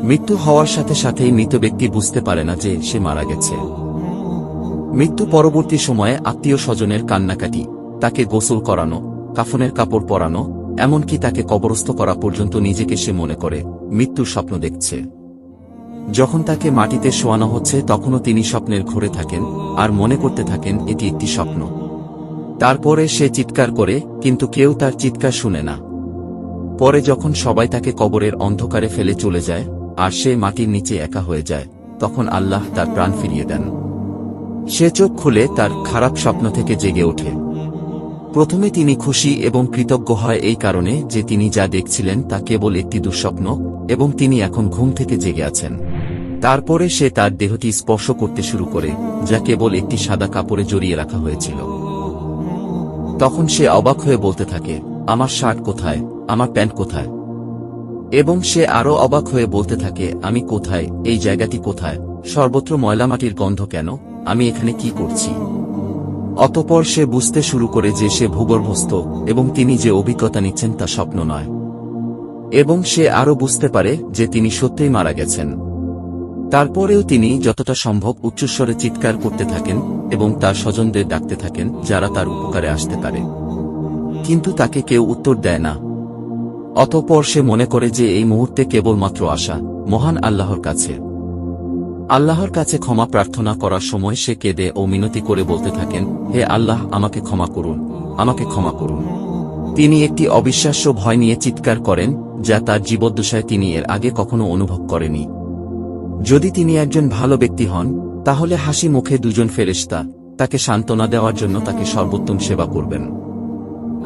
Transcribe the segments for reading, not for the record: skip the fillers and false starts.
মৃত্যু হওয়ার সাথে সাথেই মৃত ব্যক্তি বুঝতে পারে না যে সে মারা গেছে। মৃত্যু পরবর্তী সময়ে আত্মীয় স্বজনের কান্নাকাটি, তাকে গোসল করানো, কাফনের কাপড় পরানো, এমনকি তাকে কবরস্থ করা পর্যন্ত নিজেকে সে মনে করে মৃত্যুর স্বপ্ন দেখছে। যখন তাকে মাটিতে শোয়ানো হচ্ছে তখনও তিনি স্বপ্নের ঘোরে থাকেন আর মনে করতে থাকেন এটি একটি স্বপ্ন। তারপরে সে চিৎকার করে, কিন্তু কেউ তার চিৎকার শুনে না। পরে যখন সবাই তাকে কবরের অন্ধকারে ফেলে চলে যায় আর সে মাটির নিচে একা হয়ে যায়, তখন আল্লাহ তার প্রাণ ফিরিয়ে দেন। সে চোখ খুলে তার খারাপ স্বপ্ন থেকে জেগে ওঠে। প্রথমে তিনি খুশি এবং কৃতজ্ঞ হয় এই কারণে যে তিনি যা দেখছিলেন তা কেবল একটি দুঃস্বপ্ন এবং তিনি এখন ঘুম থেকে জেগে আছেন। তারপরে সে তার দেহটি স্পর্শ করতে শুরু করে, যা কেবল একটি সাদা কাপড়ে জড়িয়ে রাখা হয়েছিল। তখন সে অবাক হয়ে বলতে থাকে, আমার শার্ট কোথায়, আমার প্যান্ট কোথায়? এবং সে আরও অবাক হয়ে বলতে থাকে, আমি কোথায়, এই জায়গাটি কোথায়, সর্বত্র ময়লা মাটির গন্ধ কেন, আমি এখানে কি করছি? অতঃপর সে বুঝতে শুরু করে যে সে ভূগর্ভস্থ এবং তিনি যে অভিজ্ঞতা নিচ্ছেন তা স্বপ্ন নয়। এবং সে আরও বুঝতে পারে যে তিনি সত্যিই মারা গেছেন। তারপরেও তিনি যতটা সম্ভব উচ্চস্বরে চিৎকার করতে থাকেন এবং তার স্বজনদের ডাকতে থাকেন যারা তার উপকারে আসতে পারে, কিন্তু তাকে কেউ উত্তর দেয় না। অতঃপর সে মনে করে যে এই মুহূর্তে কেবলমাত্র আশা মহান আল্লাহর কাছে। আল্লাহর কাছে ক্ষমা প্রার্থনা করার সময় সে কেঁদে ও মিনতি করে বলতে থাকেন, হে আল্লাহ, আমাকে ক্ষমা করুন, আমাকে ক্ষমা করুন। তিনি একটি অবিশ্বাস্য ভয় নিয়ে চিৎকার করেন যা তার জীবদ্দশায় তিনি এর আগে কখনো অনুভব করেনি। যদি তিনি একজন ভালো ব্যক্তি হন, তাহলে হাসি মুখে দুজন ফেরেশতা তাকে সান্ত্বনা দেওয়ার জন্য তাকে সর্বোত্তম সেবা করবেন।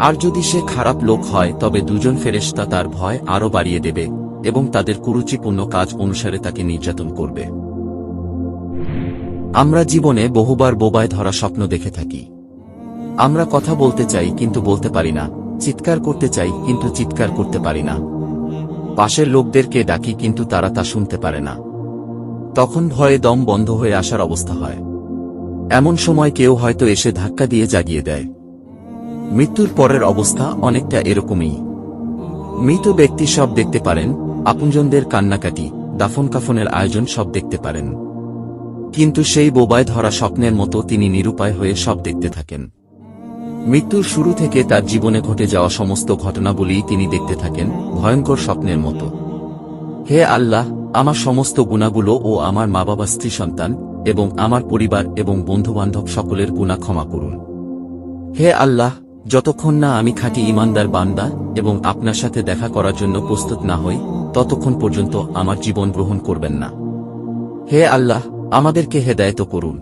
আর যদি সে খারাপ লোক হয় তবে দুজন ফেরেশতা তার ভয় আরও বাড়িয়ে দেবে এবং তাদের কুরুচিপূর্ণ কাজ অনুসারে তাকে নির্যাতন করবে। আমরা জীবনে বহুবার বোবায় ধরা স্বপ্ন দেখে থাকি। আমরা কথা বলতে চাই কিন্তু বলতে পারি না, চিৎকার করতে চাই কিন্তু চিৎকার করতে পারি না, পাশের লোকদেরকে ডাকি কিন্তু তারা তা শুনতে পারে না। তখন ভয়ে দম বন্ধ হয়ে আসার অবস্থা হয়। এমন সময় কেউ হয়তো এসে ধাক্কা দিয়ে জাগিয়ে দেয়। মৃত্যুর পরের অবস্থা অনেকটা এরকমই। মৃত ব্যক্তি সব দেখতে পারেন, আপনজনদের কান্নাকাটি, দাফন কাফনের আয়োজন সব দেখতে পারেন, কিন্তু সেই বোবায় ধরা স্বপ্নের মতো তিনি নিরুপায় হয়ে সব দেখতে থাকেন। মৃত্যুর শুরু থেকে তার জীবনে ঘটে যাওয়া সমস্ত ঘটনাবলী তিনি দেখতে থাকেন ভয়ঙ্কর স্বপ্নের মতো। হে আল্লাহ, আমার সমস্ত গুনাহগুলো ও আমার মা বাবা, স্ত্রী, সন্তান এবং আমার পরিবার এবং বন্ধুবান্ধব সকলের গুনাহ ক্ষমা করুন। হে আল্লাহ, যতক্ষণ না আমি খাঁটি ঈমানদার বান্দা এবং আপনার সাথে দেখা করার জন্য প্রস্তুত না হই, ততক্ষণ পর্যন্ত আমার জীবন গ্রহণ করবেন না। হে আল্লাহ, আমাদেরকে হেদায়েত করুন।